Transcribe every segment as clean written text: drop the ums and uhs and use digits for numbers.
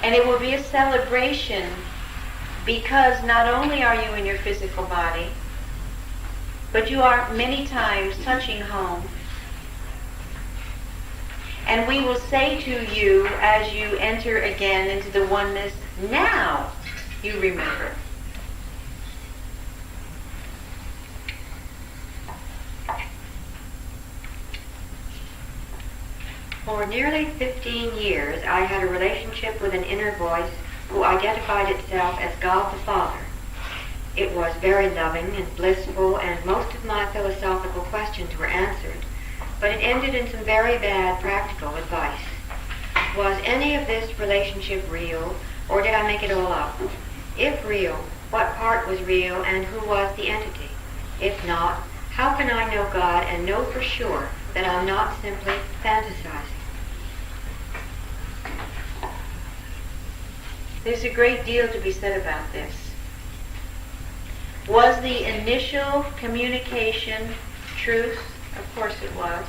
And it will be a celebration because not only are you in your physical body, but you are many times touching home. And we will say to you as you enter again into the oneness, now you remember. For nearly 15 years, I had a relationship with an inner voice who identified itself as God the Father. It was very loving and blissful, and most of my philosophical questions were answered, but it ended in some very bad practical advice. Was any of this relationship real, or did I make it all up? If real, what part was real, and who was the entity? If not, how can I know God and know for sure that I'm not simply fantasizing? There's a great deal to be said about this. Was the initial communication truth? Of course it was.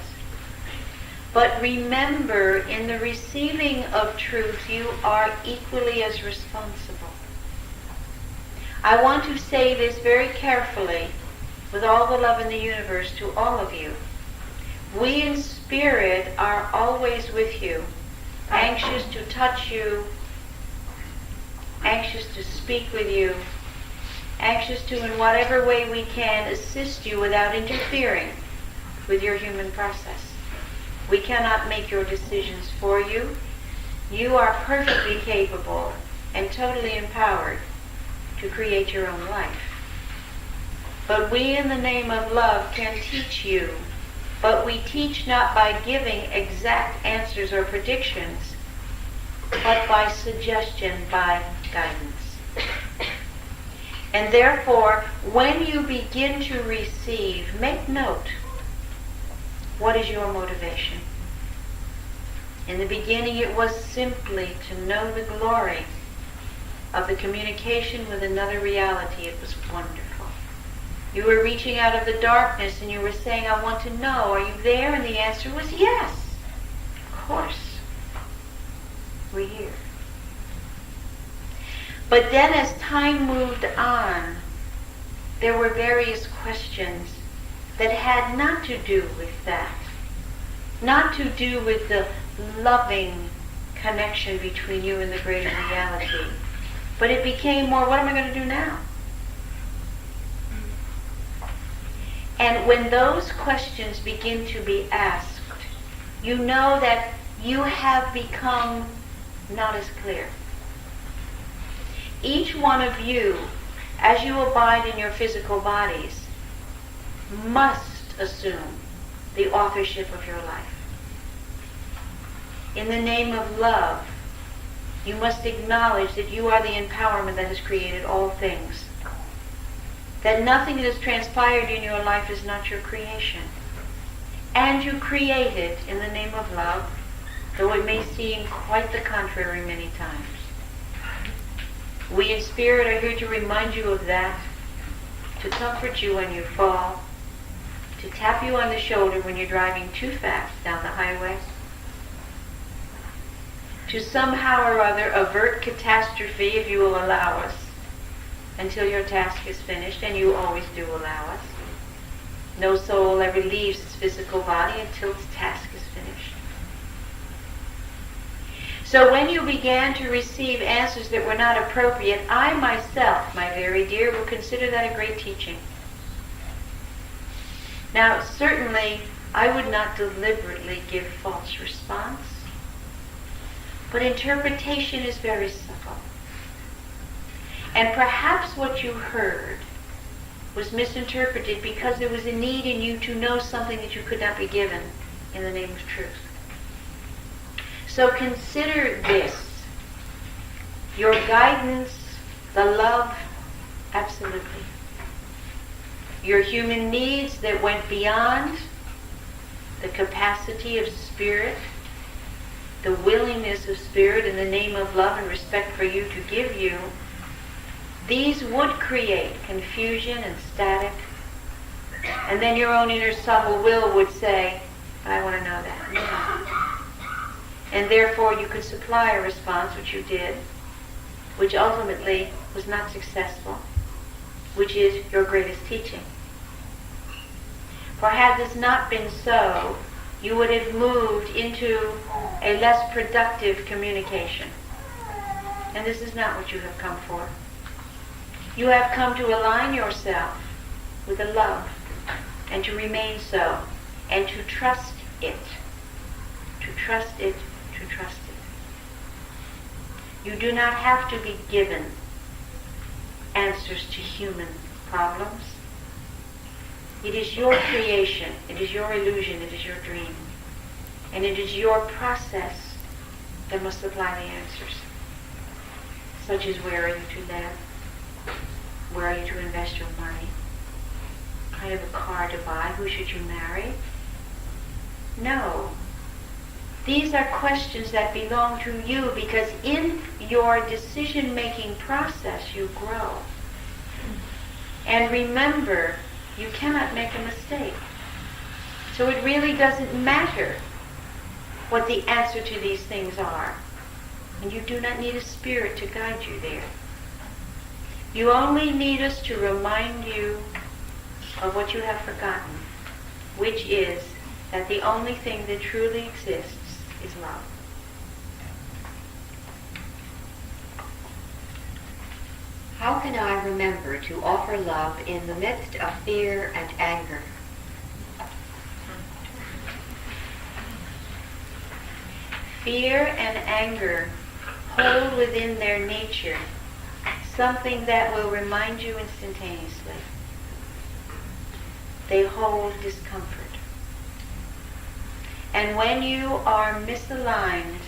But remember, in the receiving of truth, you are equally as responsible. I want to say this very carefully, with all the love in the universe, to all of you. We in spirit are always with you, anxious to touch you, anxious to speak with you, anxious to, in whatever way we can, assist you without interfering with your human process. We cannot make your decisions for you. You are perfectly capable and totally empowered to create your own life. But we, in the name of love, can teach you. But we teach not by giving exact answers or predictions, but by suggestion, by guidance. And therefore, when you begin to receive, make note. What is your motivation? In the beginning, it was simply to know the glory of the communication with another reality. It was wonderful. You were reaching out of the darkness and you were saying, I want to know, are you there? And the answer was yes. Of course. We're here. But then as time moved on, there were various questions that had not to do with that. Not to do with the loving connection between you and the greater reality. But it became more, what am I going to do now? And when those questions begin to be asked, you know that you have become not as clear. Each one of you, as you abide in your physical bodies, must assume the authorship of your life. In the name of love, you must acknowledge that you are the empowerment that has created all things. That nothing that has transpired in your life is not your creation. And you create it in the name of love, though it may seem quite the contrary many times. We in spirit are here to remind you of that, to comfort you when you fall, to tap you on the shoulder when you're driving too fast down the highway, to somehow or other avert catastrophe if you will allow us until your task is finished, and you always do allow us. No soul ever leaves its physical body until its task is finished. So when you began to receive answers that were not appropriate, I myself, my very dear, will consider that a great teaching. Now, certainly, I would not deliberately give false response, but interpretation is very subtle. And perhaps what you heard was misinterpreted because there was a need in you to know something that you could not be given in the name of truth. So consider this. Your guidance, the love, absolutely. Your human needs that went beyond the capacity of spirit, the willingness of spirit in the name of love and respect for you to give you, these would create confusion and static. And then your own inner subtle will would say, I want to know that. And therefore you could supply a response, which you did, which ultimately was not successful, which is your greatest teaching. For had this not been so, you would have moved into a less productive communication. And this is not what you have come for. You have come to align yourself with the love and to remain so and to trust it. To trust it, to trust it. You do not have to be given answers to human problems. It is your creation, it is your illusion, it is your dream. And it is your process that must supply the answers. Such as where are you to live? Where are you to invest your money? What kind of a car to buy? Who should you marry? No. These are questions that belong to you because in your decision-making process you grow. And remember, you cannot make a mistake. So it really doesn't matter what the answer to these things are. And you do not need a spirit to guide you there. You only need us to remind you of what you have forgotten, which is that the only thing that truly exists is love. How can I remember to offer love in the midst of fear and anger? Fear and anger hold within their nature something that will remind you instantaneously. They hold discomfort. And when you are misaligned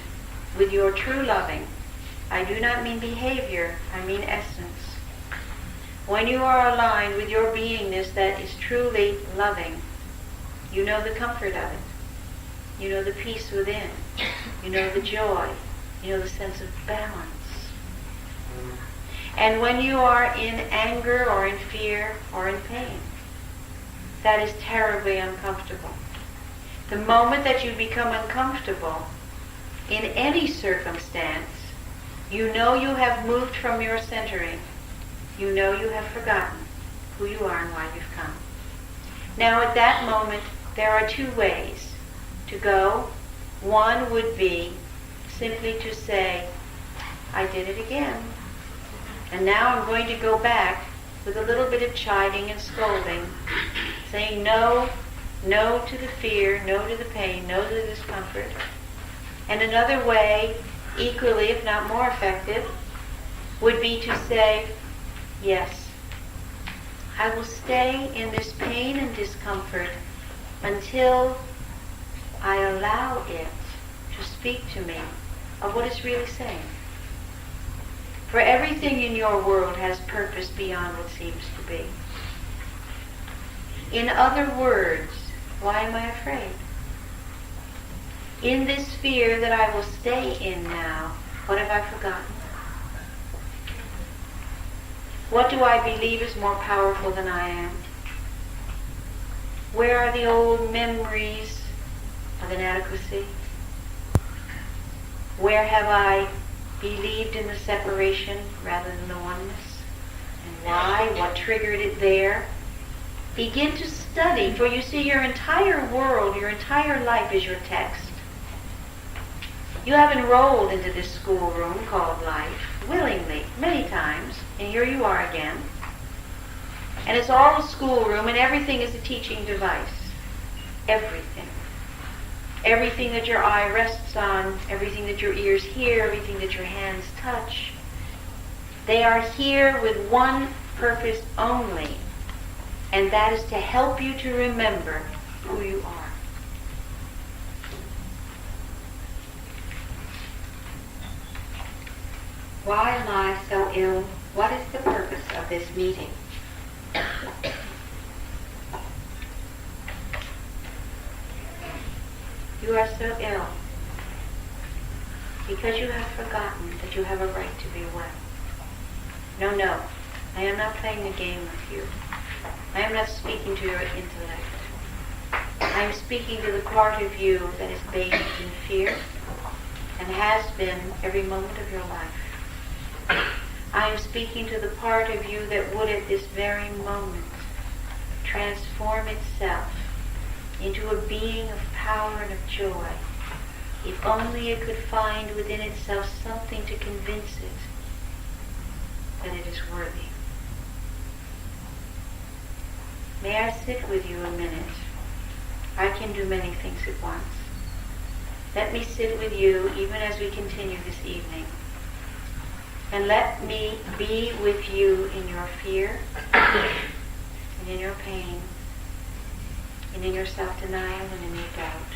with your true loving, I do not mean behavior, I mean essence. When you are aligned with your beingness that is truly loving, you know the comfort of it. You know the peace within. You know the joy. You know the sense of balance. And when you are in anger or in fear or in pain, that is terribly uncomfortable. The moment that you become uncomfortable in any circumstance, you know you have moved from your centering. You know you have forgotten who you are and why you've come. Now at that moment, there are two ways to go. One would be simply to say, I did it again. And now I'm going to go back with a little bit of chiding and scolding, saying no to the fear, no to the pain, no to the discomfort. And another way, equally if not more effective, would be to say, yes, I will stay in this pain and discomfort until I allow it to speak to me of what it's really saying. For everything in your world has purpose beyond what seems to be. In other words, why am I afraid? In this fear that I will stay in now, what have I forgotten? What do I believe is more powerful than I am? Where are the old memories of inadequacy? Where have I believed in the separation rather than the oneness? And why? What triggered it there? Begin to study, for you see your entire world, your entire life is your text. You have enrolled into this schoolroom called life, willingly, many times, and here you are again. And it's all a schoolroom, and everything is a teaching device. Everything. Everything that your eye rests on, everything that your ears hear, everything that your hands touch. They are here with one purpose only, and that is to help you to remember who you are. Why am I so ill? What is the purpose of this meeting? You are so ill because you have forgotten that you have a right to be well. No, I am not playing a game with you. I am not speaking to your intellect. I am speaking to the part of you that is bathed in fear, and has been every moment of your life. I am speaking to the part of you that would at this very moment transform itself into a being of power and of joy, if only it could find within itself something to convince it that it is worthy. May I sit with you a minute? I can do many things at once. Let me sit with you even as we continue this evening. And let me be with you in your fear, and in your pain, and in your self-denial, and in your doubt.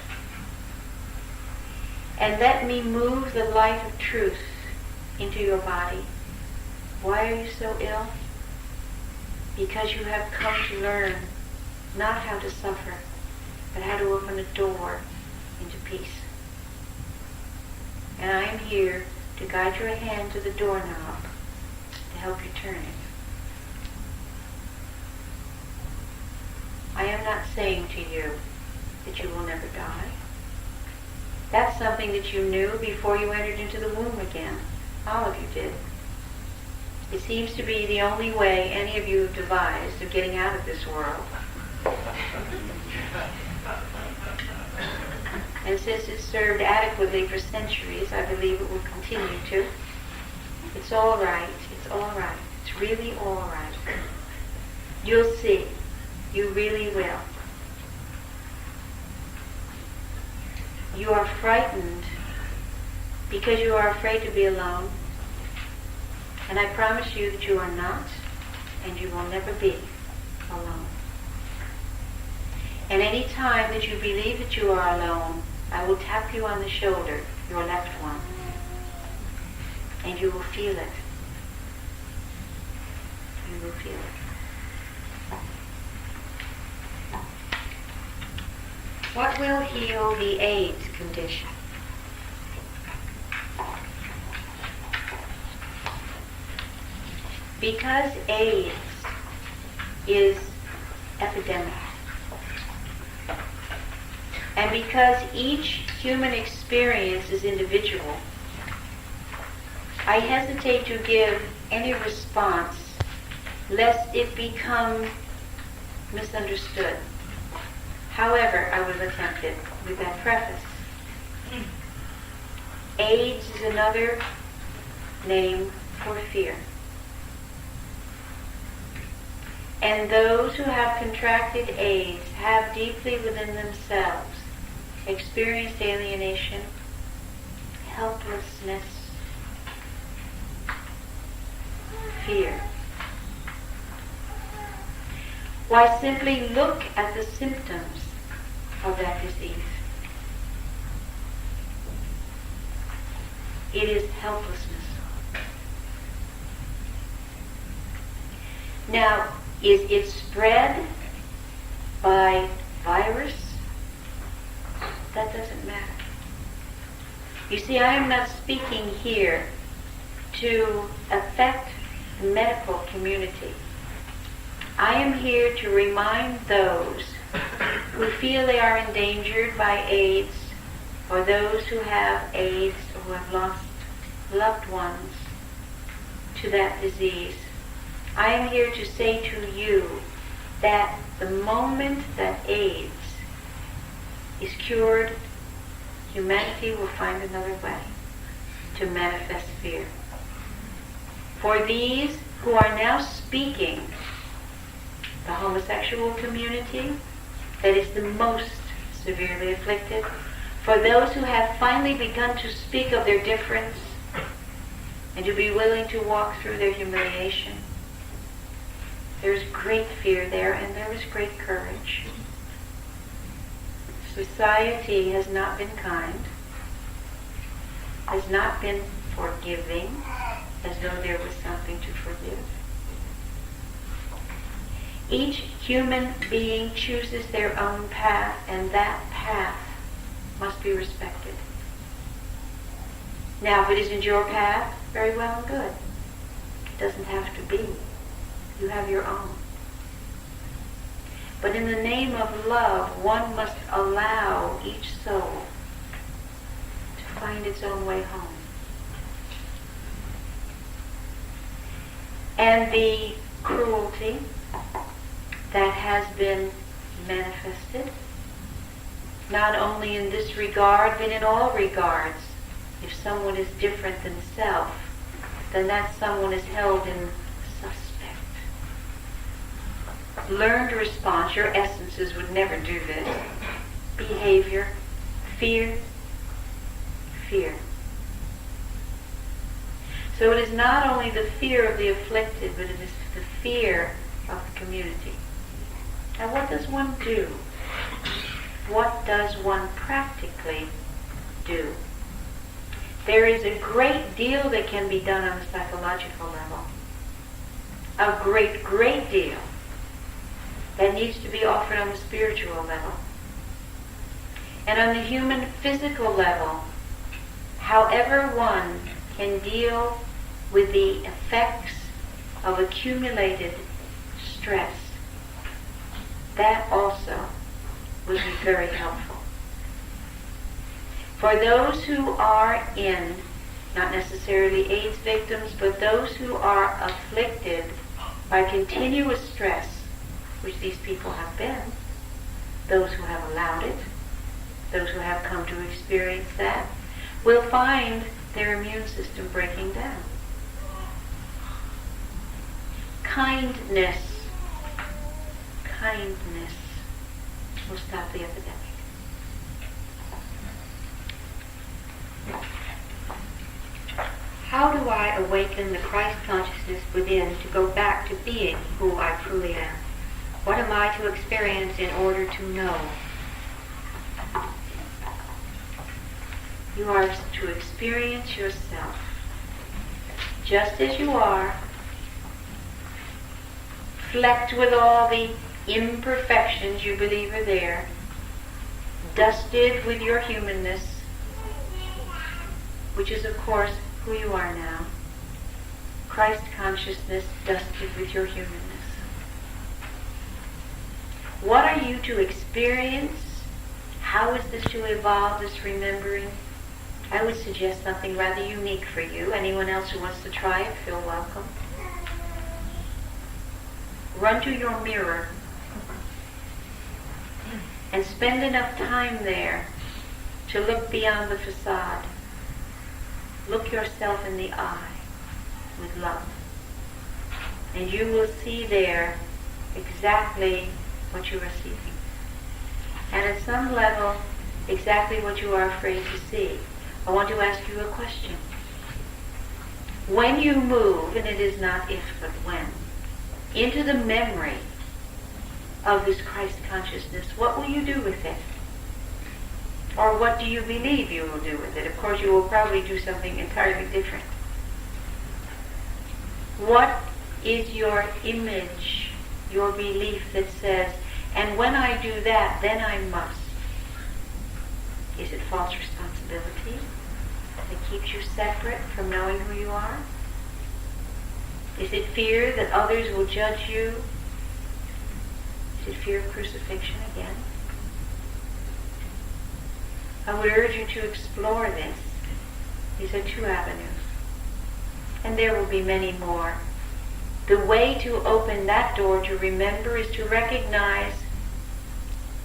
And let me move the light of truth into your body. Why are you so ill? Because you have come to learn not how to suffer, but how to open a door into peace. And I am here to guide your hand to the doorknob to help you turn it. I am not saying to you that you will never die. That's something that you knew before you entered into the womb again. All of you did. It seems to be the only way any of you have devised of getting out of this world. And since it's served adequately for centuries, I believe it will continue to. It's all right. It's all right. It's really all right. You'll see. You really will. You are frightened because you are afraid to be alone. And I promise you that you are not, and you will never be alone. And any time that you believe that you are alone, I will tap you on the shoulder, your left one, and you will feel it. You will feel it. What will heal the AIDS condition? Because AIDS is epidemic, and because each human experience is individual, I hesitate to give any response lest it become misunderstood. However, I will attempt it with that preface. AIDS is another name for fear. And those who have contracted AIDS have deeply within themselves experienced alienation, helplessness, fear. Why, simply look at the symptoms of that disease. It is helplessness. Now, is it spread by virus? That doesn't matter. You see, I am not speaking here to affect the medical community. I am here to remind those who feel they are endangered by AIDS, or those who have AIDS or who have lost loved ones to that disease. I am here to say to you that the moment that AIDS is cured, humanity will find another way to manifest fear. For these who are now speaking, the homosexual community that is the most severely afflicted, for those who have finally begun to speak of their difference and to be willing to walk through their humiliation, there is great fear there, and there is great courage. Society has not been kind, has not been forgiving, as though there was something to forgive. Each human being chooses their own path, and that path must be respected. Now, if it isn't your path, very well and good. It doesn't have to be. You have your own. But in the name of love, one must allow each soul to find its own way home. And the cruelty that has been manifested, not only in this regard, but in all regards. If someone is different than self, then that someone is held in suspect. Learned response, your essences would never do this. Behavior, fear, fear. So it is not only the fear of the afflicted, but it is the fear of the community. Now what does one do? What does one practically do? There is a great deal that can be done on the psychological level. A great, great deal that needs to be offered on the spiritual level. And on the human physical level, however one can deal with the effects of accumulated stress, that also would be very helpful. For those who are in, not necessarily AIDS victims, but those who are afflicted by continuous stress, which these people have been, those who have allowed it, those who have come to experience that, will find their immune system breaking down. Kindness will stop the epidemic. How do I awaken the Christ consciousness within to go back to being who I truly am? What am I to experience in order to know? You are to experience yourself just as you are, flecked with all the imperfections you believe are there, dusted with your humanness, which is of course who you are now. Christ consciousness dusted with your humanness. What are you to experience? How is this to evolve, this remembering? I would suggest something rather unique for you. Anyone else who wants to try it, feel welcome. Run to your mirror and spend enough time there to look beyond the facade. Look yourself in the eye with love. And you will see there exactly what you are seeking. And at some level, exactly what you are afraid to see. I want to ask you a question. When you move, and it is not if but when, into the memory of this Christ consciousness, what will you do with it? Or what do you believe you will do with it? Of course, you will probably do something entirely different. What is your image, your belief that says, and when I do that, then I must? Is it false responsibility that keeps you separate from knowing who you are? Is it fear that others will judge you? Is it fear of crucifixion again? I would urge you to explore this. These are two avenues. And there will be many more. The way to open that door to remember is to recognize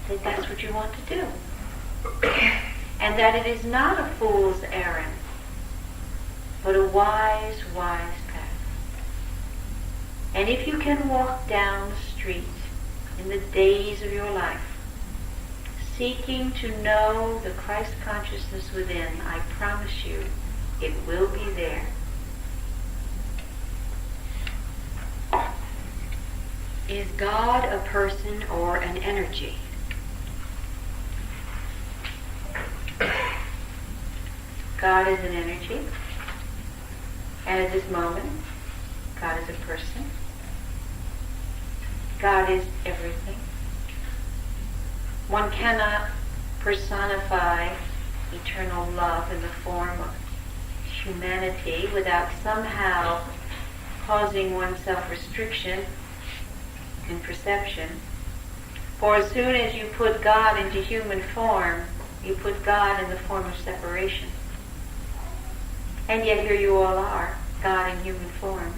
that that's what you want to do. And that it is not a fool's errand, but a wise, wise path. And if you can walk down the street in the days of your life, seeking to know the Christ consciousness within, I promise you, it will be there. Is God a person or an energy? God is an energy, and at this moment, God is a person. God is everything. One cannot personify eternal love in the form of humanity without somehow causing oneself restriction in perception. For as soon as you put God into human form, you put God in the form of separation. And yet here you all are, God in human form,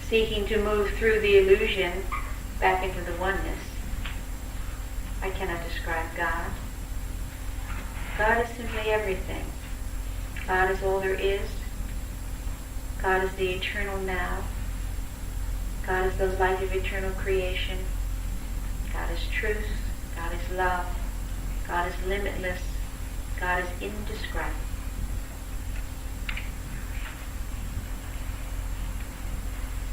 seeking to move through the illusion back into the oneness. I cannot describe God. God is simply everything. God is all there is. God is the eternal now. God is the light of eternal creation. God is truth. God is love. God is limitless. God is indescribable.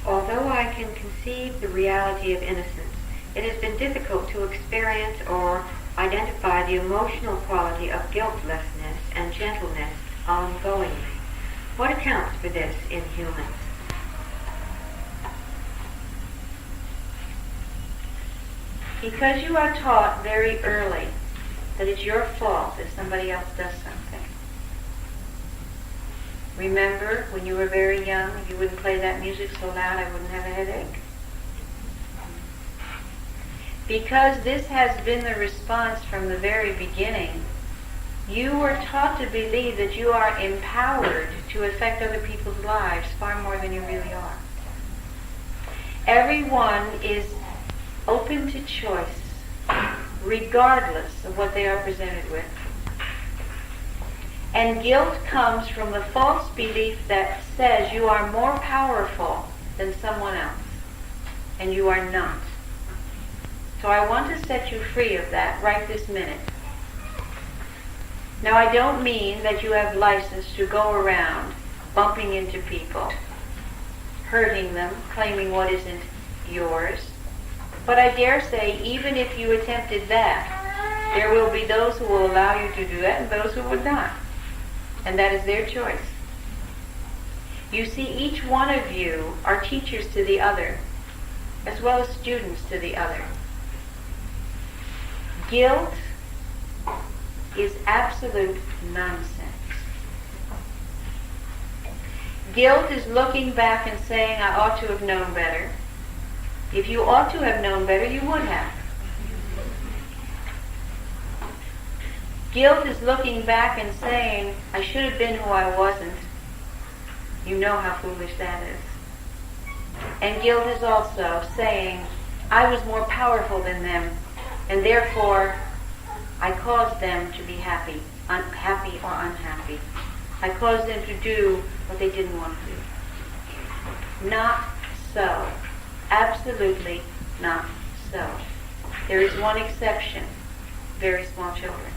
Although I can conceive the reality of innocence, it has been difficult to experience or identify the emotional quality of guiltlessness and gentleness ongoingly. What accounts for this in humans? Because you are taught very early that it's your fault if somebody else does something. Remember, when you were very young, if you wouldn't play that music so loud, I wouldn't have a headache. Because this has been the response from the very beginning, you were taught to believe that you are empowered to affect other people's lives far more than you really are. Everyone is open to choice, regardless of what they are presented with. And guilt comes from the false belief that says you are more powerful than someone else, and you are not. So I want to set you free of that right this minute. Now, I don't mean that you have license to go around bumping into people, hurting them, claiming what isn't yours. But I dare say, even if you attempted that, there will be those who will allow you to do that and those who would not. And that is their choice. You see, each one of you are teachers to the other, as well as students to the other. Guilt is absolute nonsense. Guilt is looking back and saying, I ought to have known better. If you ought to have known better, you would have. Guilt is looking back and saying, I should have been who I wasn't. You know how foolish that is. And guilt is also saying, I was more powerful than them, and therefore I caused them to be happy or unhappy. I caused them to do what they didn't want to do. Not so. Absolutely not so. There is one exception. Very small children.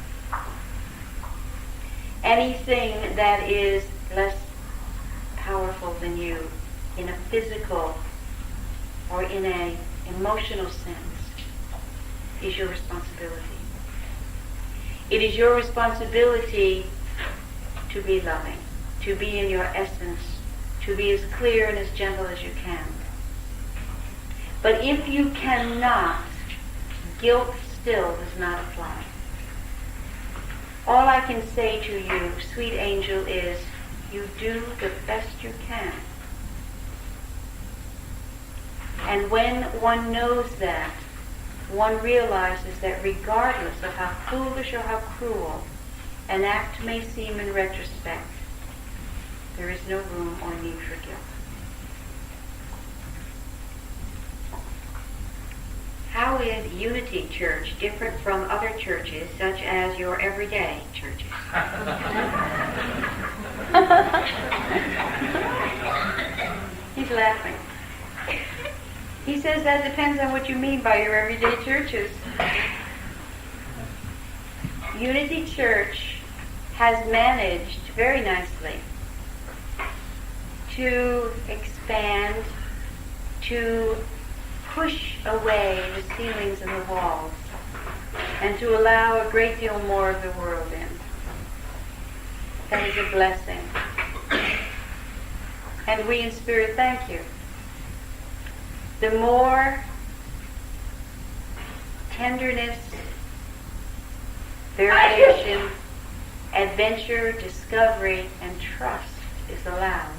Anything that is less powerful than you in a physical or in an emotional sense is your responsibility. It is your responsibility to be loving, to be in your essence, to be as clear and as gentle as you can. But if you cannot, guilt still does not apply. All I can say to you, sweet angel, is you do the best you can. And when one knows that, one realizes that regardless of how foolish or how cruel an act may seem in retrospect, there is no room or need for guilt. How is Unity Church different from other churches, such as your everyday churches? He's laughing. He says that depends on what you mean by your everyday churches. Unity Church has managed very nicely to expand, to push away the ceilings and the walls, and to allow a great deal more of the world in. That is a blessing. And we in spirit thank you. The more tenderness, variation, adventure, discovery, and trust is allowed,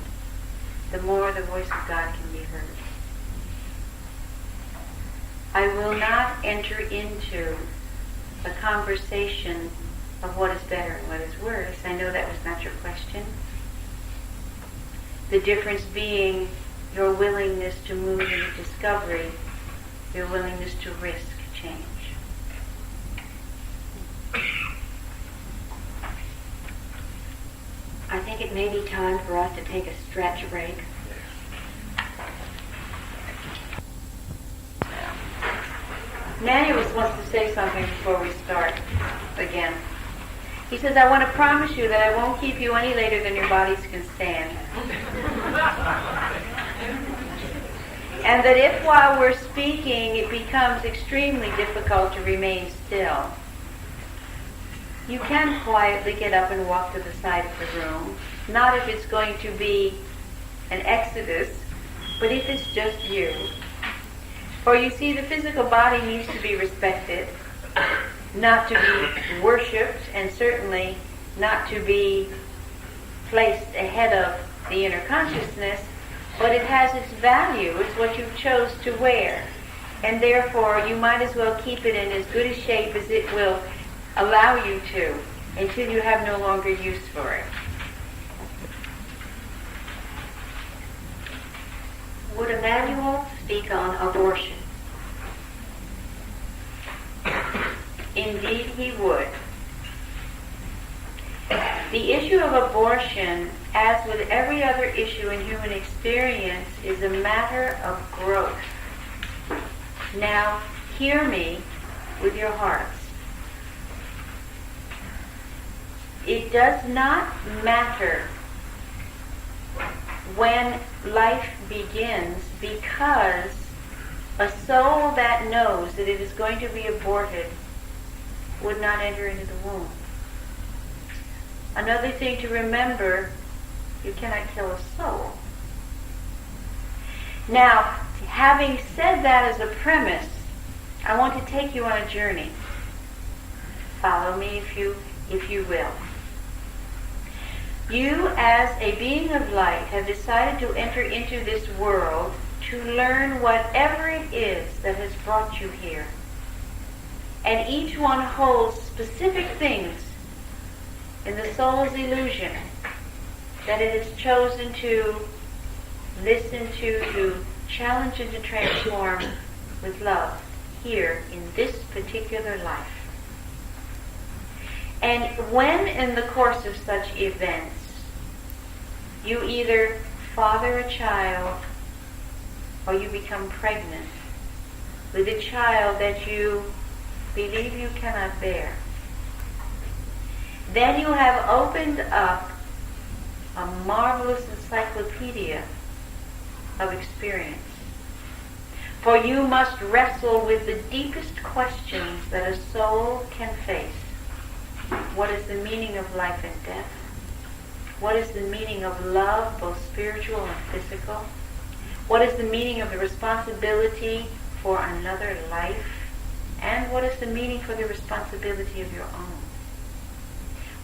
the more the voice of God can be heard. I will not enter into a conversation of what is better and what is worse. I know that was not your question. The difference being your willingness to move into discovery, your willingness to risk change. I think it may be time for us to take a stretch break. Emmanuel wants to say something before we start again. He says, I want to promise you that I won't keep you any later than your bodies can stand. And that if while we're speaking it becomes extremely difficult to remain still, you can quietly get up and walk to the side of the room. Not if it's going to be an exodus, but if it's just you. For you see, the physical body needs to be respected, not to be worshipped, and certainly not to be placed ahead of the inner consciousness, but it has its value. It's what you chose to wear. And therefore, you might as well keep it in as good a shape as it will allow you to, until you have no longer use for it. Would Emmanuel speak on abortion? Indeed he would. The issue of abortion, as with every other issue in human experience, is a matter of growth. Now, hear me with your hearts. It does not matter when life begins, because a soul that knows that it is going to be aborted would not enter into the womb. Another thing to remember, you cannot kill a soul. Now, having said that as a premise, I want to take you on a journey. Follow me if you will. You, as a being of light, have decided to enter into this world to learn whatever it is that has brought you here. And each one holds specific things in the soul's illusion that it has chosen to listen to challenge and to transform with love here in this particular life. And when in the course of such events you either father a child or you become pregnant with a child that you believe you cannot bear, then you have opened up a marvelous encyclopedia of experience. For you must wrestle with the deepest questions that a soul can face. What is the meaning of life and death? What is the meaning of love, both spiritual and physical? What is the meaning of the responsibility for another life? And what is the meaning for the responsibility of your own?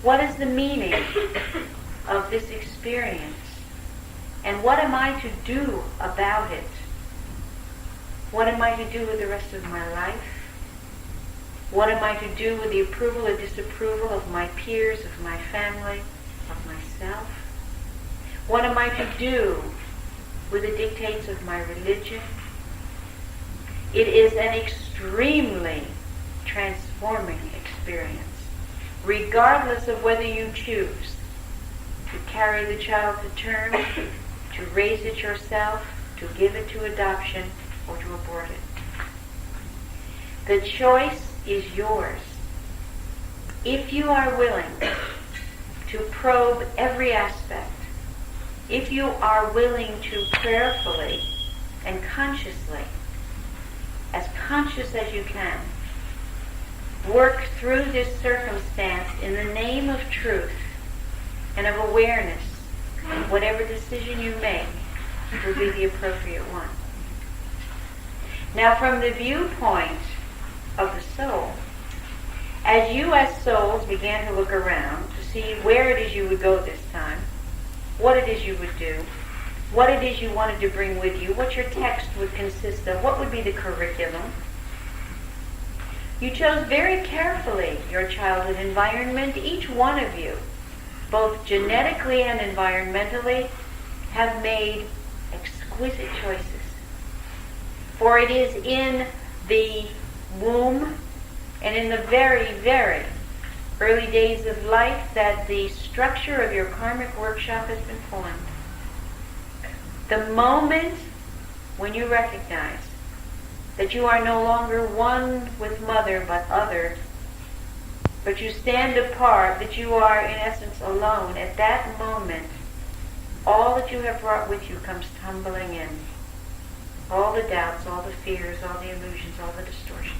What is the meaning of this experience? And what am I to do about it? What am I to do with the rest of my life? What am I to do with the approval or disapproval of my peers, of my family, of myself? What am I to do with the dictates of my religion? It is an extremely transforming experience, regardless of whether you choose to carry the child to term, to raise it yourself, to give it to adoption, or to abort it. The choice is yours. If you are willing to probe every aspect, if you are willing to prayerfully and consciously, as conscious as you can, work through this circumstance in the name of truth and of awareness, whatever decision you make will be the appropriate one. Now, from the viewpoint of the soul, as you as souls began to look around to see where it is you would go this time, what it is you would do, what it is you wanted to bring with you, what your text would consist of, what would be the curriculum, you chose very carefully your childhood environment, each one of you, both genetically and environmentally, have made exquisite choices. For it is in the womb and in the very, very early days of life that the structure of your karmic workshop has been formed. The moment when you recognize that you are no longer one with mother but other, but you stand apart, that you are in essence alone, at that moment, all that you have brought with you comes tumbling in. All the doubts, all the fears, all the illusions, all the distortions.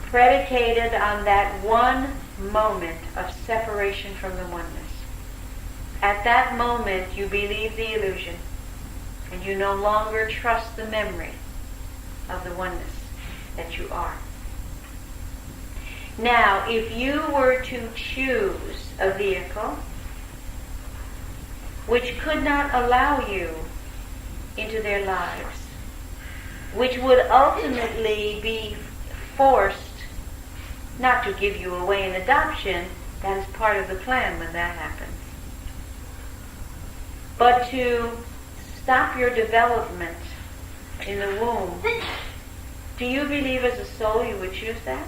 Predicated on that one moment of separation from the oneness. At that moment, you believe the illusion, and you no longer trust the memory of the oneness that you are. Now, if you were to choose a vehicle which could not allow you into their lives, which would ultimately be forced not to give you away in adoption, that is part of the plan when that happens, but to stop your development in the womb, do you believe as a soul you would choose that?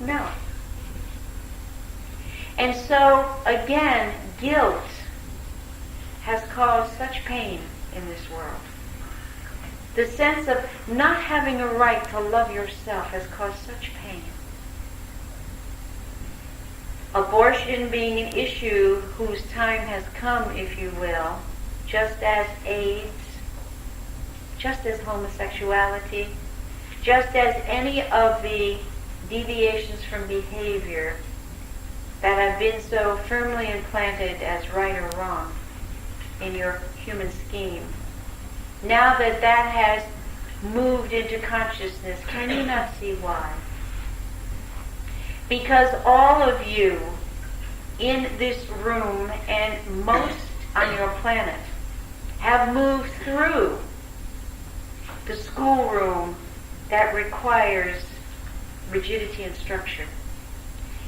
No. And so, again, guilt has caused such pain in this world. The sense of not having a right to love yourself has caused such pain. Abortion being an issue whose time has come, if you will, just as AIDS, just as homosexuality, just as any of the deviations from behavior that have been so firmly implanted as right or wrong in your human scheme. Now that that has moved into consciousness, can you not see why? Because all of you in this room and most on your planet have moved through the schoolroom that requires rigidity and structure.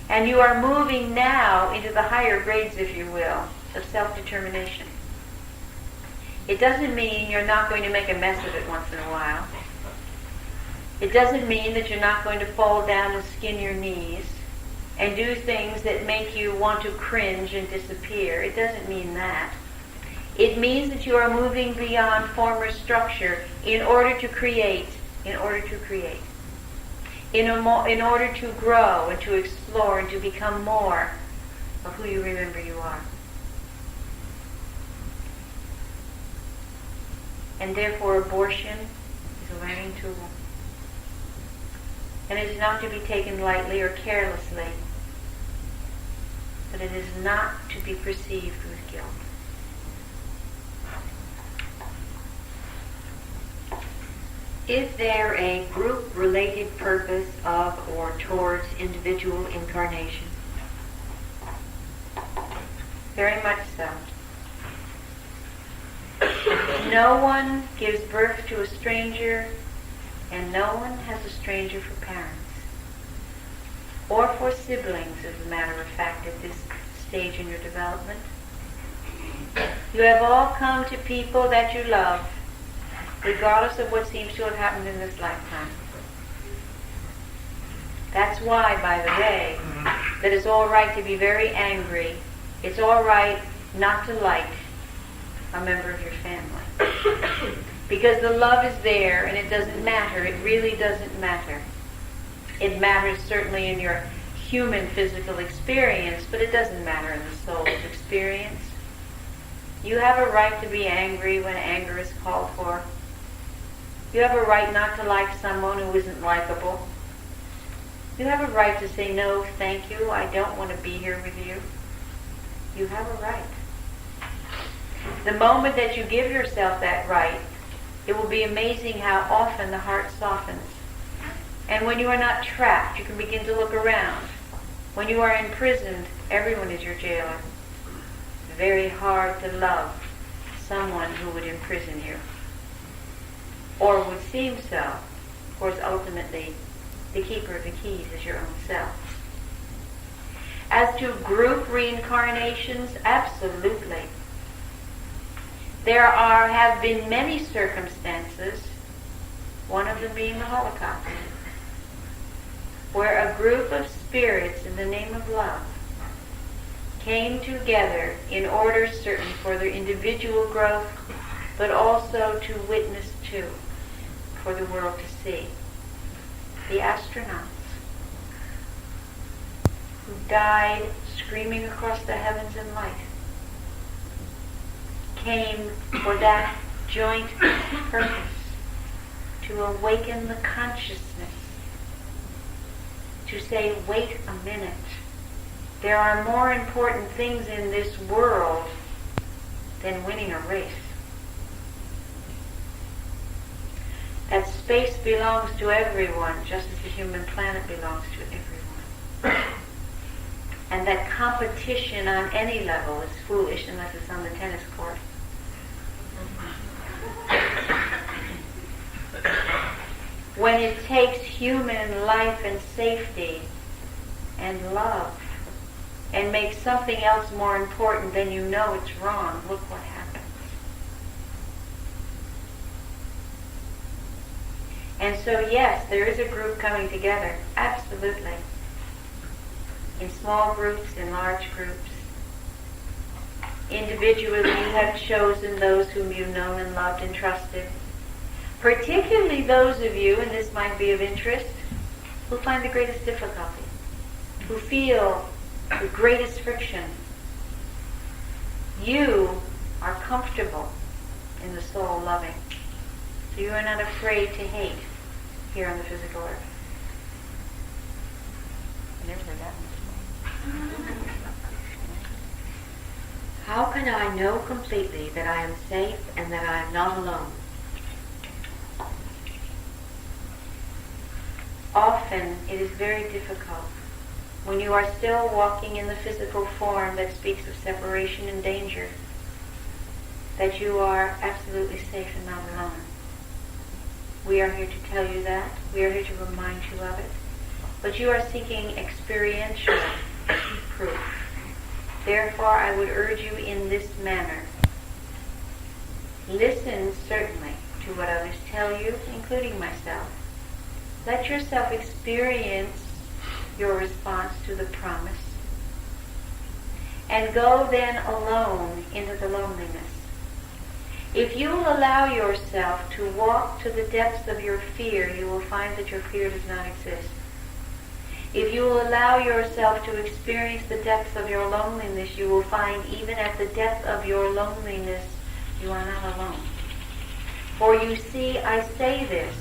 And you are moving now into the higher grades, if you will, of self-determination. It doesn't mean you're not going to make a mess of it once in a while. It doesn't mean that you're not going to fall down and skin your knees and do things that make you want to cringe and disappear. It doesn't mean that. It means that you are moving beyond former structure in order to create, in order to grow and to explore and to become more of who you remember you are. And therefore abortion is a learning tool. And it is not to be taken lightly or carelessly, but it is not to be perceived with guilt. Is there a group-related purpose of or towards individual incarnation? Very much so. No one gives birth to a stranger, and no one has a stranger for parents, or for siblings, as a matter of fact, at this stage in your development. You have all come to people that you love, regardless of what seems to have happened in this lifetime. That's why, by the way, that it's all right to be very angry. It's all right not to like a member of your family. Because the love is there, and it doesn't matter. It really doesn't matter. It matters certainly in your human physical experience, but it doesn't matter in the soul's experience. You have a right to be angry when anger is called for. You have a right not to like someone who isn't likable. You have a right to say, no, thank you, I don't want to be here with you. You have a right. The moment that you give yourself that right, it will be amazing how often the heart softens. And when you are not trapped, you can begin to look around. When you are imprisoned, everyone is your jailer. It's very hard to love someone who would imprison you, or would seem so. Of course, ultimately, the keeper of the keys is your own self. As to group reincarnations, absolutely. There have been many circumstances, one of them being the Holocaust, where a group of spirits in the name of love came together in order certain for their individual growth, but also to witness to, for the world to see. The astronauts who died screaming across the heavens in light came for that joint purpose, to awaken the consciousness, to say, wait a minute, there are more important things in this world than winning a race. That space belongs to everyone, just as the human planet belongs to everyone. And that competition on any level is foolish unless it's on the tennis court. When it takes human life and safety and love and makes something else more important, then you know it's wrong. Look what happens. And so yes, there is a group coming together, absolutely. In small groups, in large groups. Individually, you have chosen those whom you've known and loved and trusted. Particularly those of you, and this might be of interest, who find the greatest difficulty, who feel the greatest friction. You are comfortable in the soul loving. So you are not afraid to hate here on the physical earth. I never heard that one. How can I know completely that I am safe and that I am not alone? Often it is very difficult when you are still walking in the physical form that speaks of separation and danger, that you are absolutely safe and not alone. We are here to tell you that. We are here to remind you of it. But you are seeking experiential proof. Therefore, I would urge you in this manner. Listen, certainly, to what others tell you, including myself. Let yourself experience your response to the promise. And go then alone into the loneliness. If you will allow yourself to walk to the depths of your fear, you will find that your fear does not exist. If you will allow yourself to experience the depths of your loneliness, you will find even at the depth of your loneliness, you are not alone. For you see, I say this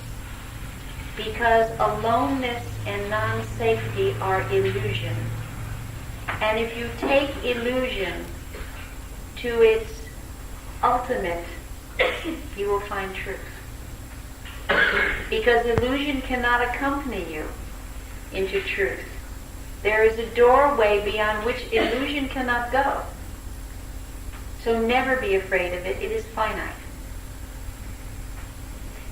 because aloneness and non-safety are illusion. And if you take illusion to its ultimate, you will find truth. Because illusion cannot accompany you into truth. There is a doorway beyond which illusion cannot go. So never be afraid of it. It is finite.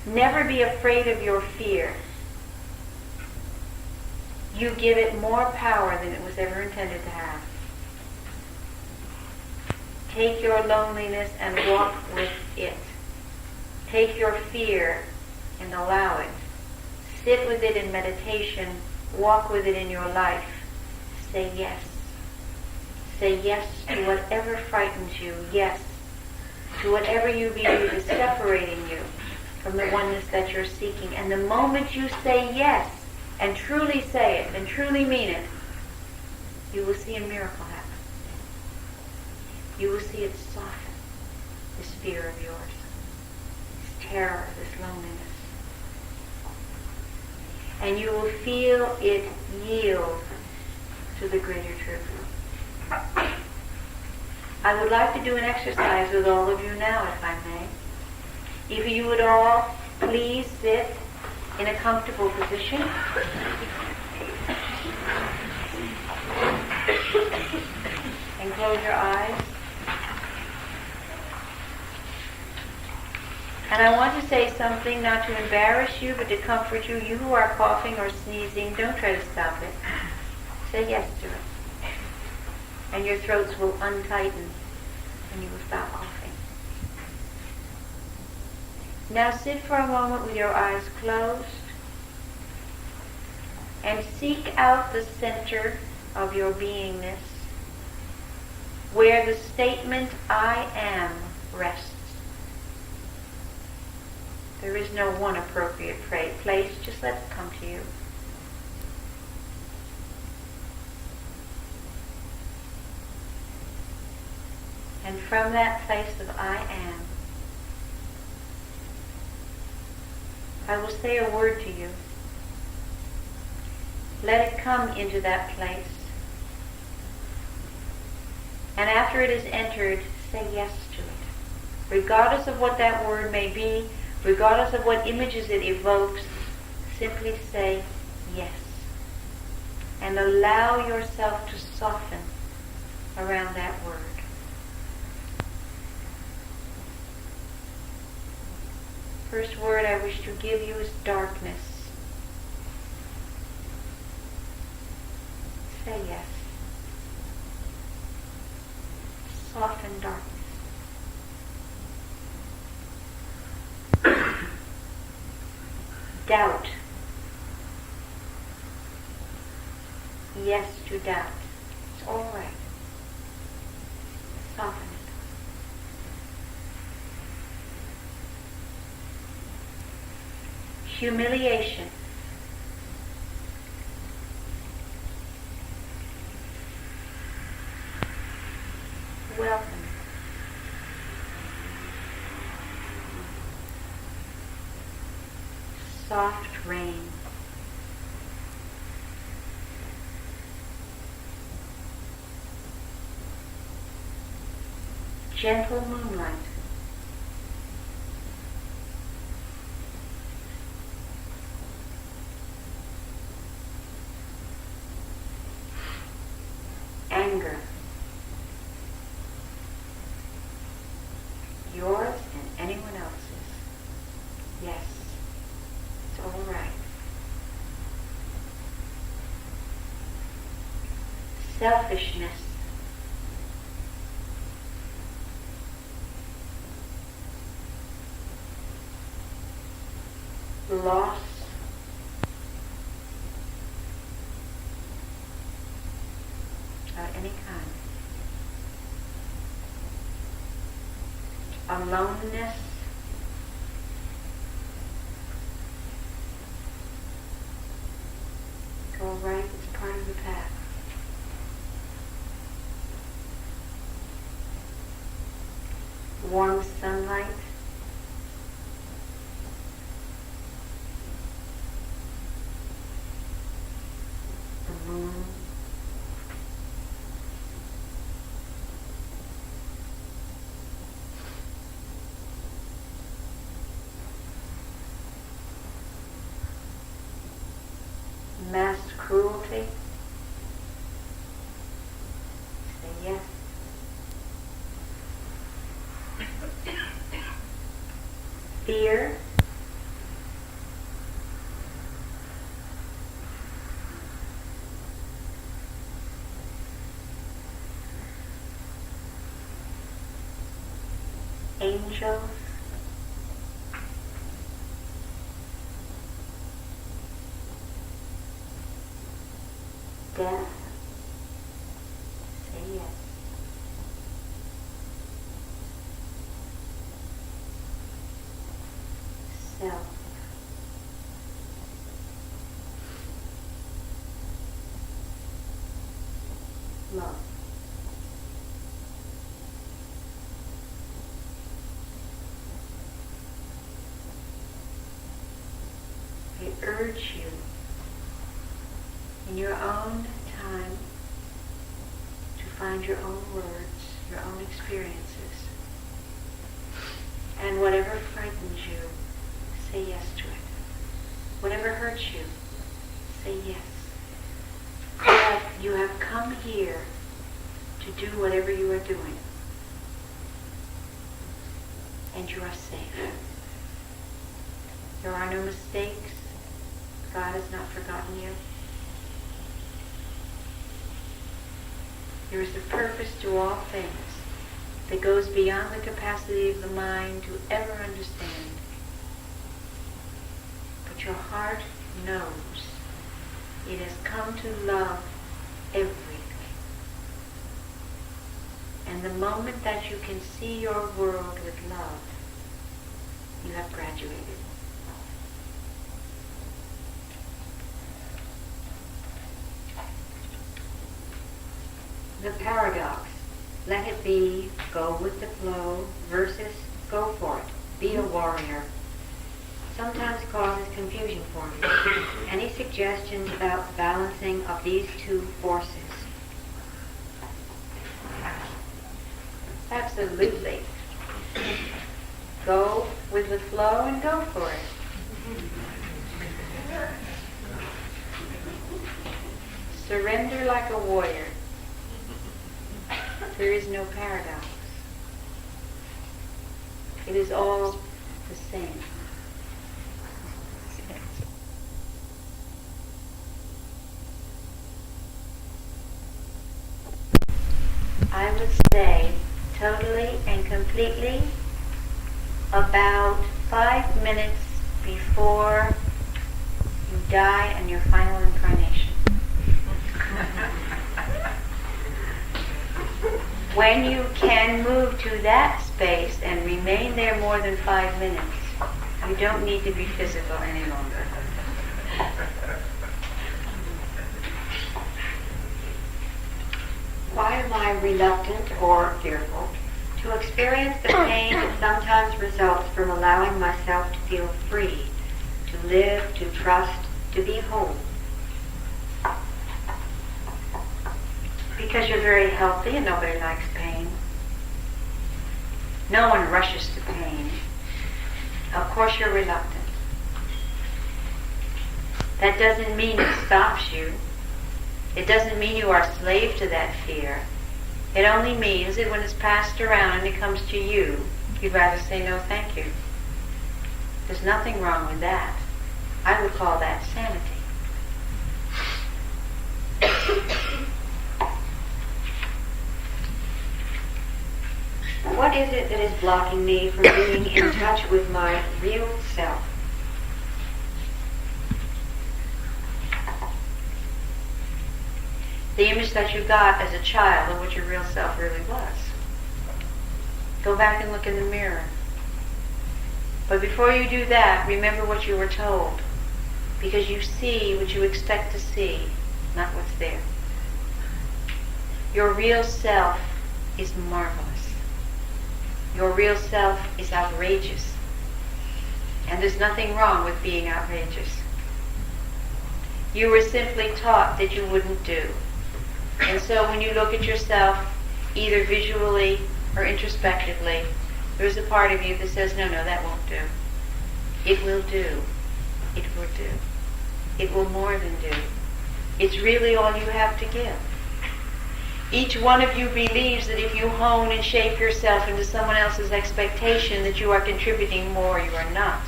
Never be afraid of your fear. You give it more power than it was ever intended to have. Take your loneliness and walk with it. Take your fear and allow it. Sit with it in meditation. Walk with it in your life. Say yes. Say yes to whatever frightens you. Yes to whatever you believe is separating you from the oneness that you're seeking. And the moment you say yes, and truly say it, and truly mean it, you will see a miracle happen. You will see it soften this fear of yours, this terror, this loneliness. And you will feel it yield to the greater truth. I would like to do an exercise with all of you now, if I may. If you would all please sit in a comfortable position. And close your eyes. And I want to say something not to embarrass you, but to comfort you. You who are coughing or sneezing, don't try to stop it. Say yes to it. and your throats will untighten and you will stop coughing. Now sit for a moment with your eyes closed and seek out the center of your beingness where the statement I am rests. There is no one appropriate place, just let it come to you. And from that place of I am, I will say a word to you. Let it come into that place. And after it is entered, say yes to it. Regardless of what that word may be, regardless of what images it evokes, simply say yes. And allow yourself to soften around that word. First word I wish to give you is darkness. Say yes. Soften darkness. Doubt. Yes to doubt. It's all right. Soften it. Humiliation. Welcome. Soft rain. Gentle moonlight. Anger. Yours and anyone else's. Yes, it's all right. Selfishness. Loss. Of any kind. Aloneness. It's all right, it's part of the path. Warm sunlight. The moon. Mass cruelty. Say yes. Fear. Angels. Death. Say yes. Self. Love. I urge you in your own time to find your own words, your own experiences. And whatever frightens you, say yes to it. Whatever hurts you, say yes. You have come here to do whatever you are doing. And you are safe. There are no mistakes. God has not forgotten you. There is a purpose to all things that goes beyond the capacity of the mind to ever understand. But your heart knows it has come to love everything. And the moment that you can see your world with love, you have graduated. The paradox, let it be, go with the flow, versus go for it, be a warrior, sometimes causes confusion for me. Any suggestions about the balancing of these two forces? Absolutely. Go with the flow and go for it. Surrender like a warrior. There is no paradox. It is all the same. I would say totally and completely about 5 minutes before you die and your final incarnation. When you can move to that space and remain there more than 5 minutes, you don't need to be physical any longer. Why am I reluctant or fearful to experience the pain that sometimes results from allowing myself to feel free, to live, to trust, to be whole? Because you're very healthy and nobody likes pain. No one rushes to pain. Of course you're reluctant. That doesn't mean it stops you. It doesn't mean you are a slave to that fear. It only means that when it's passed around and it comes to you, you'd rather say no thank you. There's nothing wrong with that. I would call that sanity. What is it that is blocking me from being in touch with my real self? The image that you got as a child of what your real self really was. Go back and look in the mirror. But before you do that, remember what you were told. Because you see what you expect to see, not what's there. Your real self is marvelous. Your real self is outrageous. And there's nothing wrong with being outrageous. You were simply taught that you wouldn't do. And so when you look at yourself, either visually or introspectively, there's a part of you that says, no, that won't do. It will do. It will do. It will more than do. It's really all you have to give. Each one of you believes that if you hone and shape yourself into someone else's expectation that you are contributing more. You are not.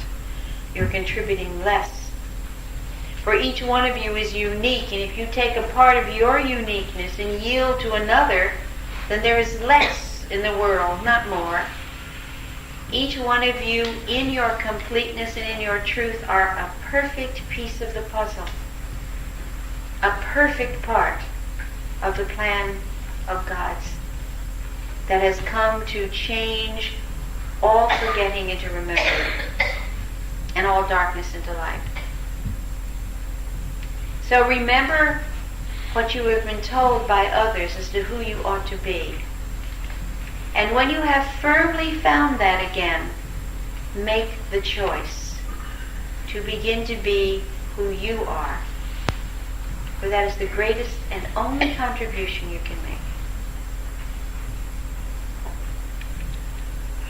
You're contributing less. For each one of you is unique, and if you take a part of your uniqueness and yield to another, then there is less in the world, not more. Each one of you, in your completeness and in your truth, are a perfect piece of the puzzle. A perfect part of the plan of God's that has come to change all forgetting into remembering and all darkness into light. So remember what you have been told by others as to who you ought to be. And when you have firmly found that again, make the choice to begin to be who you are. For that is the greatest and only contribution you can make.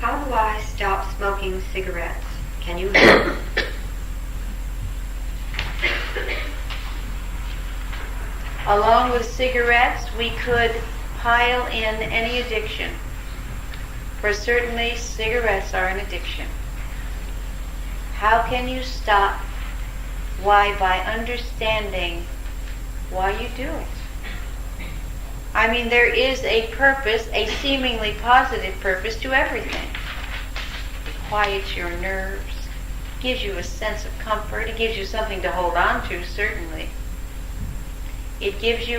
How do I stop smoking cigarettes? Can you help? Along with cigarettes, we could pile in any addiction. For certainly, cigarettes are an addiction. How can you stop? Why? By understanding why you do it. I mean, there is a purpose, a seemingly positive purpose to everything. It quiets your nerves, gives you a sense of comfort, it gives you something to hold on to, certainly. It gives you.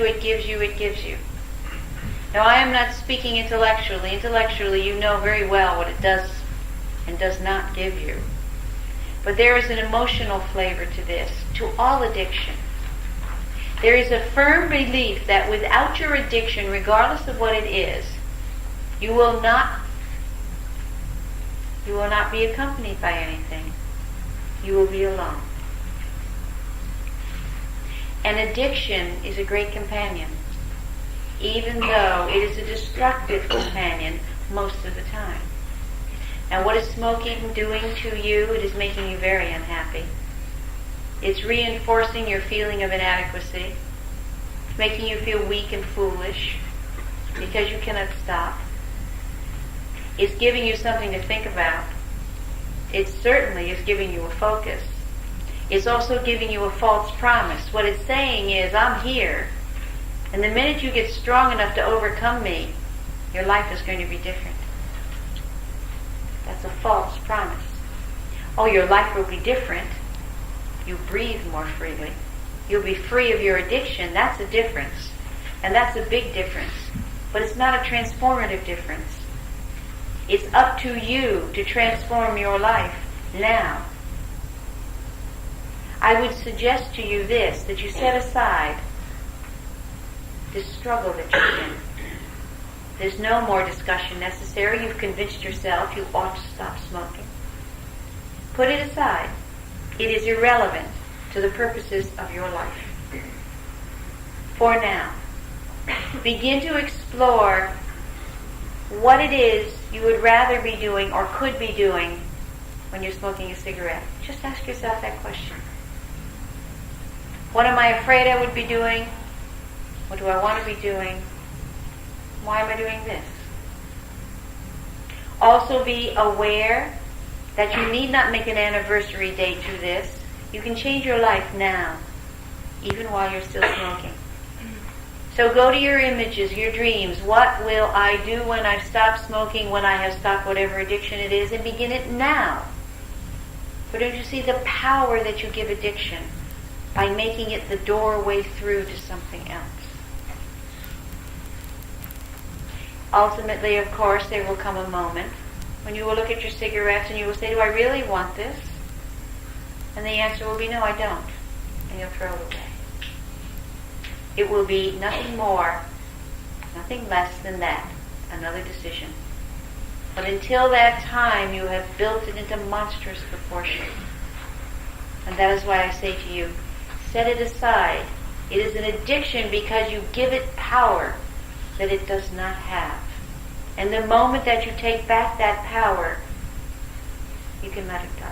Now, I am not speaking intellectually. Intellectually, you know very well what it does and does not give you. But there is an emotional flavor to this, to all addiction. There is a firm belief that without your addiction, regardless of what it is, you will not be accompanied by anything. You will be alone. And addiction is a great companion, even though it is a destructive companion most of the time. And what is smoking doing to you? It is making you very unhappy. It's reinforcing your feeling of inadequacy. It's making you feel weak and foolish because you cannot stop. It's giving you something to think about. It certainly is giving you a focus. It's also giving you a false promise. What it's saying is, I'm here, and the minute you get strong enough to overcome me, your life is going to be different. That's a false promise. Oh, your life will be different. You breathe more freely. You'll be free of your addiction. That's a difference. And that's a big difference. But it's not a transformative difference. It's up to you to transform your life now. I would suggest to you this, that you set aside this struggle that you're in. There's no more discussion necessary. You've convinced yourself you ought to stop smoking. Put it aside. It is irrelevant to the purposes of your life. For now, begin to explore what it is you would rather be doing or could be doing when you're smoking a cigarette. Just ask yourself that question. What am I afraid I would be doing? What do I want to be doing? Why am I doing this? Also be aware that you need not make an anniversary date to this. You can change your life now, even while you're still smoking. So go to your images, your dreams. What will I do when I've stopped smoking, when I have stopped whatever addiction it is, and begin it now. But don't you see the power that you give addiction by making it the doorway through to something else? Ultimately, of course, there will come a moment when you will look at your cigarettes and you will say, do I really want this? And the answer will be, no, I don't. And you'll throw it away. It will be nothing more, nothing less than that, another decision. But until that time, you have built it into monstrous proportions. And that is why I say to you, set it aside. It is an addiction because you give it power that it does not have. And the moment that you take back that power, you can let it go.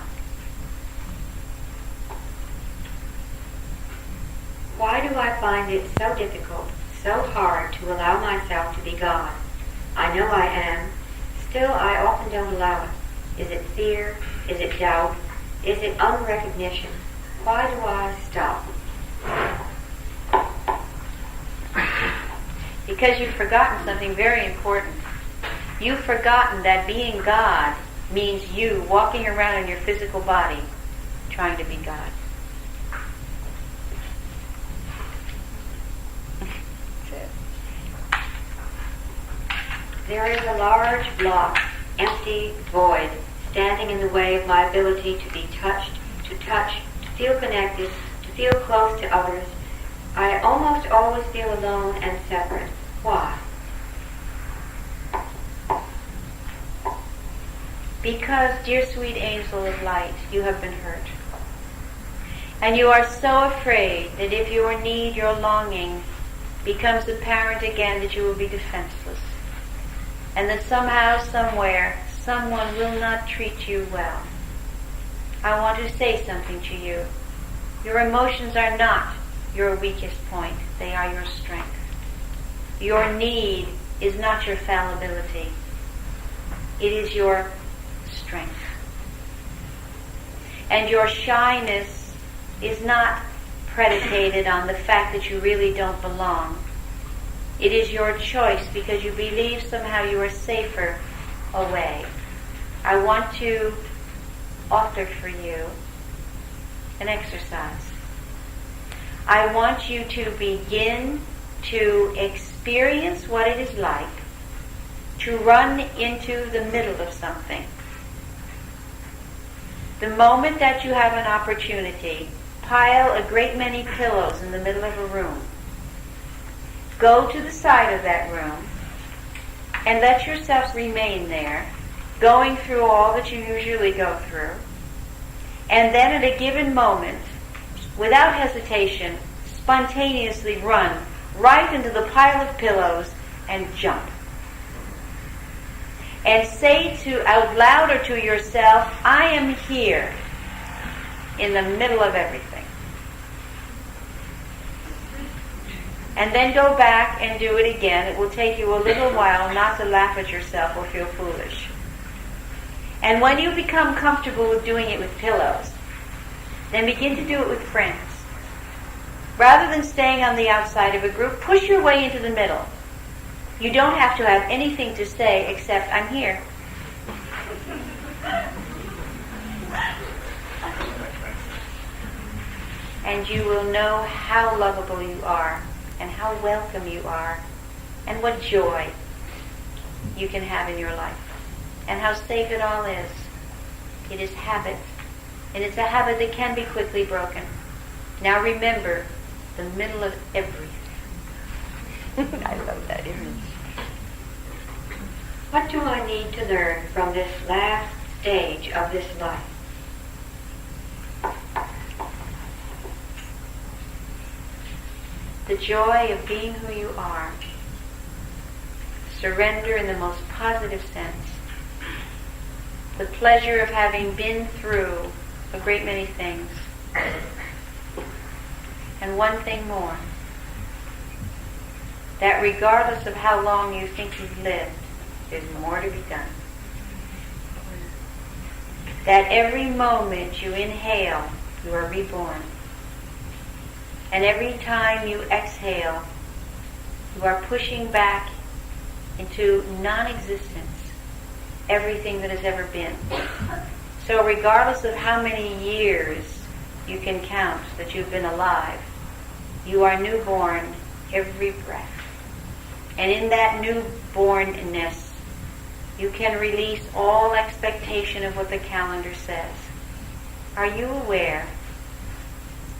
Why do I find it so difficult, so hard to allow myself to be God? I know I am. Still, I often don't allow it. Is it fear? Is it doubt? Is it unrecognition? Why do I stop? Because you've forgotten something very important. You've forgotten that being God means you walking around in your physical body trying to be God. There is a large block, empty, void, standing in the way of my ability to be touched, to feel connected, to feel close to others. I almost always feel alone and separate. Why? Because, dear sweet angel of light, you have been hurt. And you are so afraid that if your need, your longing, becomes apparent again, that you will be defenseless. And that somehow, somewhere, someone will not treat you well. I want to say something to you. Your emotions are not your weakest point. They are your strength. Your need is not your fallibility. It is your strength. And your shyness is not predicated on the fact that you really don't belong. It is your choice because you believe somehow you are safer away. I want to offer for you an exercise. I want you to begin to experience what it is like to run into the middle of something. The moment that you have an opportunity, pile a great many pillows in the middle of a room. Go to the side of that room and let yourself remain there, going through all that you usually go through. And then at a given moment, without hesitation, spontaneously run right into the pile of pillows and jump. And say out loud or to yourself, I am here in the middle of everything. And then go back and do it again. It will take you a little while not to laugh at yourself or feel foolish. And when you become comfortable with doing it with pillows, then begin to do it with friends. Rather than staying on the outside of a group, push your way into the middle. You don't have to have anything to say except, I'm here. And you will know how lovable you are, and how welcome you are, and what joy you can have in your life, and how safe it all is. It is habit, and it's a habit that can be quickly broken. Now remember, the middle of everything. I love that image. What do I need to learn from this last stage of this life? The joy of being who you are. Surrender in the most positive sense. The pleasure of having been through a great many things. And one thing more. That regardless of how long you think you've lived, there's more to be done. That every moment you inhale, you are reborn. And every time you exhale, you are pushing back into non-existence everything that has ever been. So regardless of how many years you can count that you've been alive, you are newborn every breath. And in that newbornness, you can release all expectation of what the calendar says. Are you aware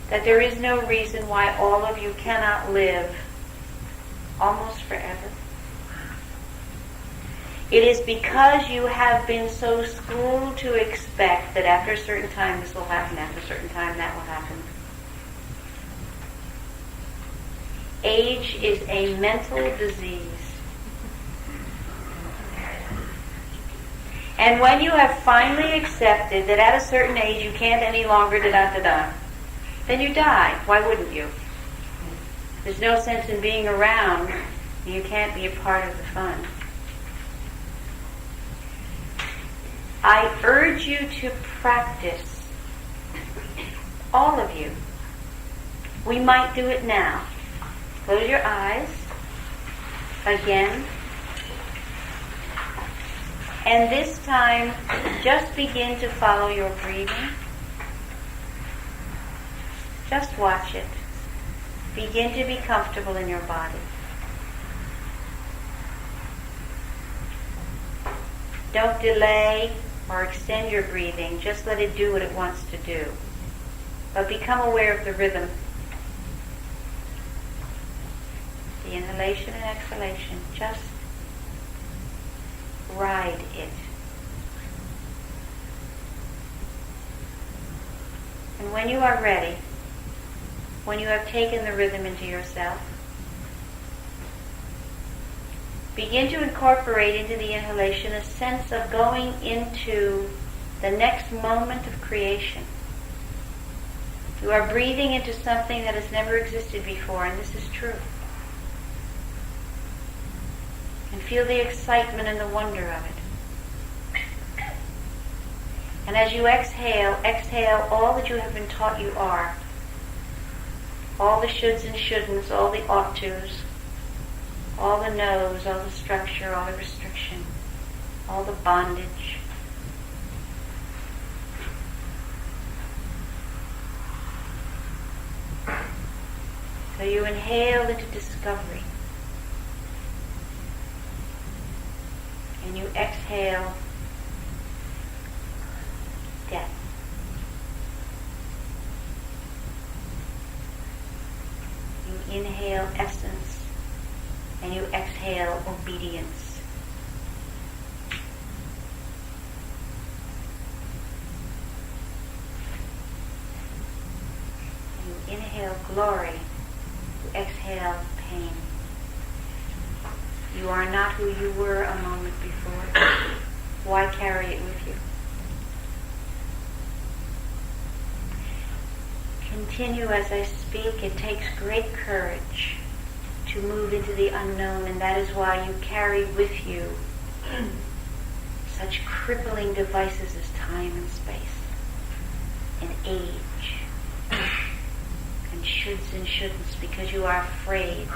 that there is no reason why all of you cannot live almost forever? It is because you have been so schooled to expect that after a certain time this will happen, after a certain time that will happen. Age is a mental disease. And when you have finally accepted that at a certain age you can't any longer da-da-da-da, then you die. Why wouldn't you? There's no sense in being around. You can't be a part of the fun. I urge you to practice, all of you. We might do it now. Close your eyes again. And this time, just begin to follow your breathing. Just watch it. Begin to be comfortable in your body. Don't delay or extend your breathing. Just let it do what it wants to do. But become aware of the rhythm. The inhalation and exhalation. Just ride it. And when you are ready, when you have taken the rhythm into yourself, begin to incorporate into the inhalation a sense of going into the next moment of creation. You are breathing into something that has never existed before, and this is true. And feel the excitement and the wonder of it. And as you exhale, exhale all that you have been taught you are. All the shoulds and shouldn'ts, all the ought tos. all the no's, all the structure, all the restriction, all the bondage. So you inhale into discovery. And you exhale death. You inhale essence and you exhale obedience. You inhale glory, you exhale pain. You are not who you were a moment before. Why carry it with you? Continue as I speak. It takes great courage to move into the unknown, and that is why you carry with you such crippling devices as time and space, and age, and shoulds and shouldn'ts, because you are afraid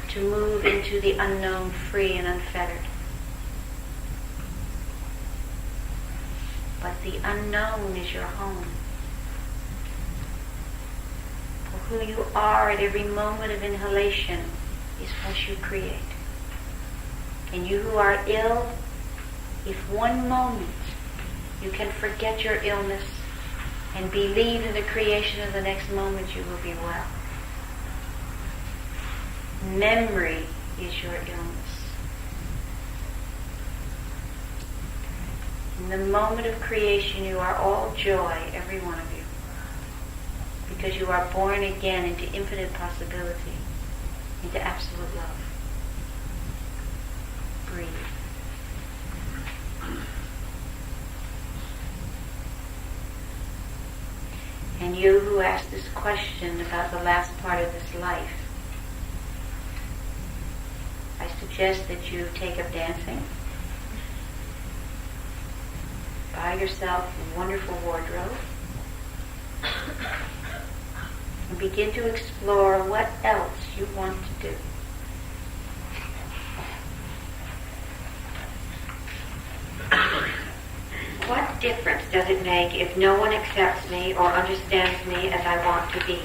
to move into the unknown free and unfettered. But the unknown is your home. For who you are at every moment of inhalation is what you create. And you who are ill, if one moment you can forget your illness and believe in the creation of the next moment, you will be well. Memory is your illness. In the moment of creation, you are all joy, every one of you, because you are born again into infinite possibility, into absolute love. Breathe. And you who asked this question about the last part of this life, I suggest that you take up dancing. Buy yourself a wonderful wardrobe. And begin to explore what else you want to do. What difference does it make if no one accepts me or understands me as I want to be?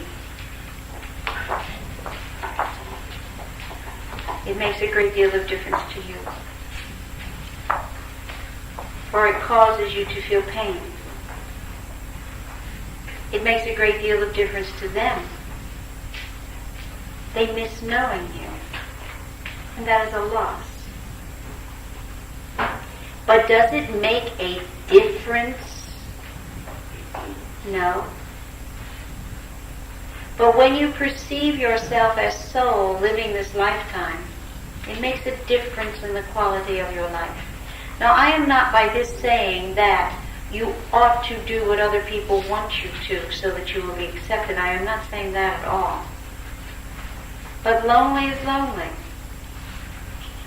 It makes a great deal of difference to you. For it causes you to feel pain. It makes a great deal of difference to them. They miss knowing you. And that is a loss. But does it make a difference? No. But when you perceive yourself as soul living this lifetime, it makes a difference in the quality of your life. Now, I am not by this saying that you ought to do what other people want you to so that you will be accepted. I am not saying that at all. But lonely is lonely.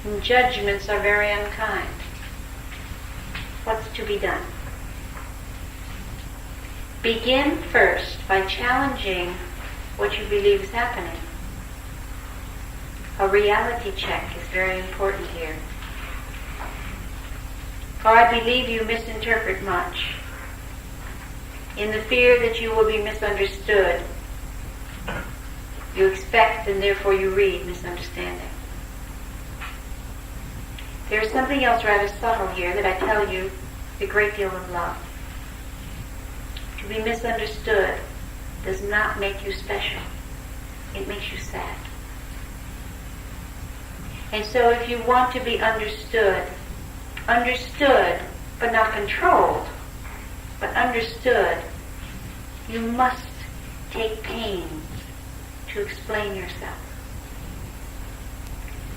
And judgments are very unkind. What's to be done? Begin first by challenging what you believe is happening. A reality check is very important here. For I believe you misinterpret much. In the fear that you will be misunderstood, you expect and therefore you read misunderstanding. There is something else rather subtle here that I tell you with a great deal of love. To be misunderstood does not make you special. It makes you sad. And so if you want to be understood but not controlled, but understood, you must take pains to explain yourself.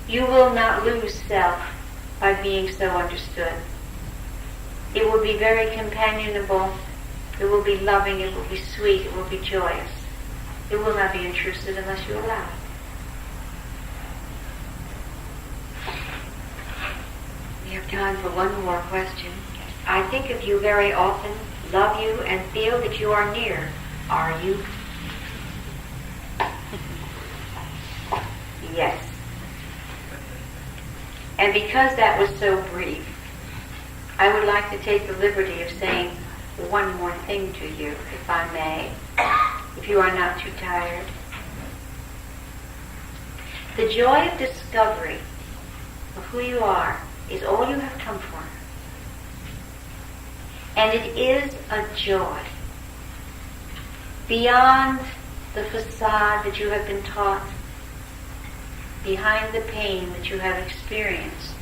You will not lose self by being so understood. It will be very companionable, it will be loving, it will be sweet, it will be joyous. It will not be intrusive unless you allow it. We have time for one more question. I think of you very often, love you, and feel that you are near. Are you? Yes. And because that was so brief, I would like to take the liberty of saying one more thing to you, if I may, if you are not too tired. The joy of discovery of who you are is all you have come for. And it is a joy beyond the facade that you have been taught, behind the pain that you have experienced,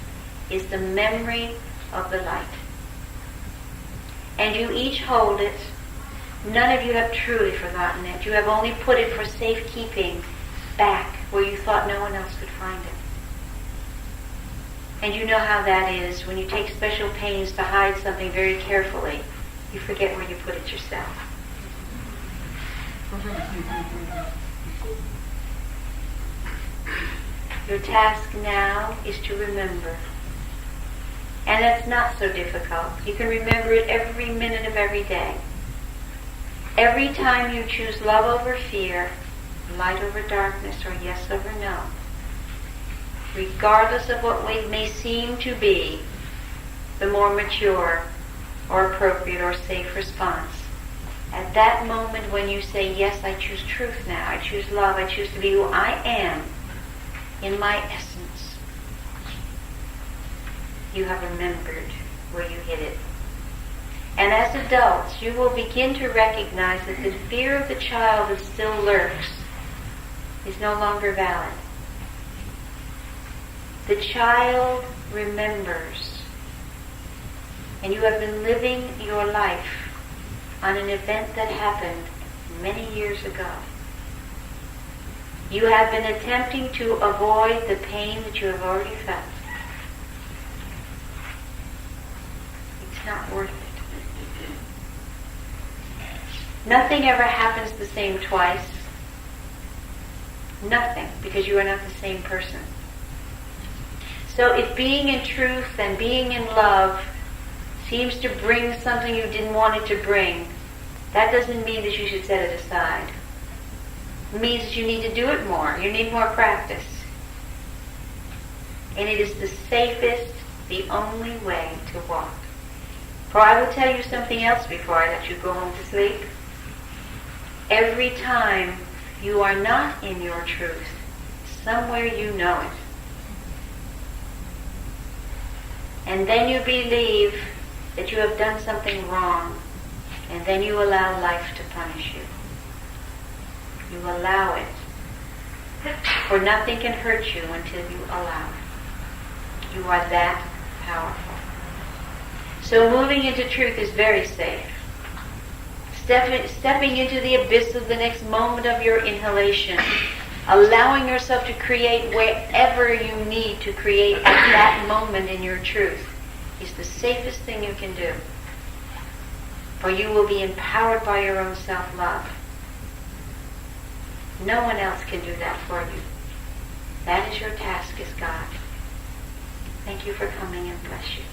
is the memory of the light. And you each hold it. None of you have truly forgotten it. You have only put it for safekeeping back where you thought no one else could find it. And you know how that is. When you take special pains to hide something very carefully, you forget where you put it yourself. Your task now is to remember. And that's not so difficult. You can remember it every minute of every day. Every time you choose love over fear, light over darkness, or yes over no, regardless of what may seem to be the more mature or appropriate or safe response, at that moment when you say, yes, I choose truth now, I choose love, I choose to be who I am in my essence, you have remembered where you hid it. And as adults, you will begin to recognize that the fear of the child that still lurks is no longer valid. The child remembers, and you have been living your life on an event that happened many years ago. You have been attempting to avoid the pain that you have already felt. It's not worth it. Nothing ever happens the same twice. Nothing, because you are not the same person. So if being in truth and being in love seems to bring something you didn't want it to bring, that doesn't mean that you should set it aside. It means that you need to do it more. You need more practice. And it is the safest, the only way to walk. For I will tell you something else before I let you go home to sleep. Every time you are not in your truth, somewhere you know it. And then you believe that you have done something wrong, and then you allow life to punish you. You allow it. For nothing can hurt you until you allow it. You are that powerful. So moving into truth is very safe. Stepping into the abyss of the next moment of your inhalation, allowing yourself to create wherever you need to create at that moment in your truth is the safest thing you can do. For you will be empowered by your own self-love. No one else can do that for you. That is your task as God. Thank you for coming, and bless you.